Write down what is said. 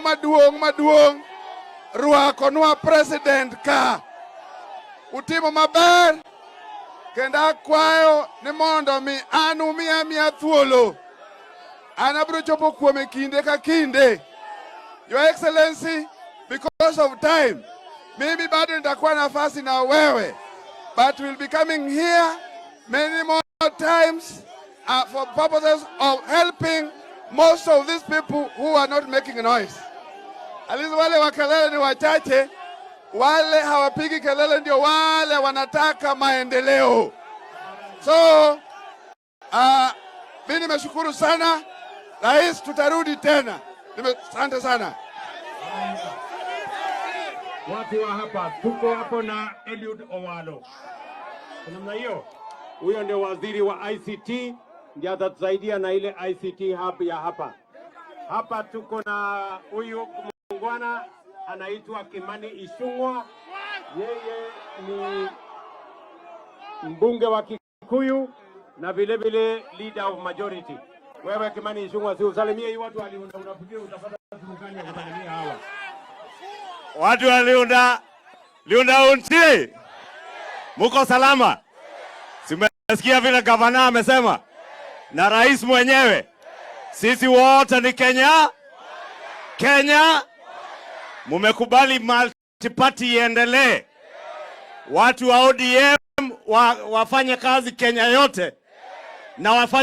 maduong ruako nwa president ka utimo maber kenda kwayo ni mondo mi anu miya thuolo anabro chopo kuome kinde ka kinde. Your Excellency, because of time maybe bado nitakuwa nafasi na wewe, but we'll be coming here many more times for purposes of helping most of these people who are not making noise. At least wale wa kelele ni wachache, wale hawapigi kelele ndio wale wanataka maendeleo. So, mimi nimeshukuru sana. Rais, tutarudi tena. Asante sana. Watu wa hapa, tuko hapo na Eliud Owalo. Namna hiyo, huyo ndio waziri wa ICT, ndiye atatusaidia na ile ICT hub ya hapa. Hapa tuko na huyu mungwana anaitwa Kimani Ichung'wah. Yeye ni mbunge wa Kikuyu na vile vile leader of majority. Wewe Kimani Ichung'wah, si usalimie hii watu waliunda, unafikiri utapata serikali ya kusalimia hawa. Watu waliunda unti. Muko salama? Simesikia vile gavana amesema na rais mwenyewe. Sisi wote ni Kenya. Mumekubali multi-party iendelee. Watu wa ODM wafanye kazi Kenya yote na wafanye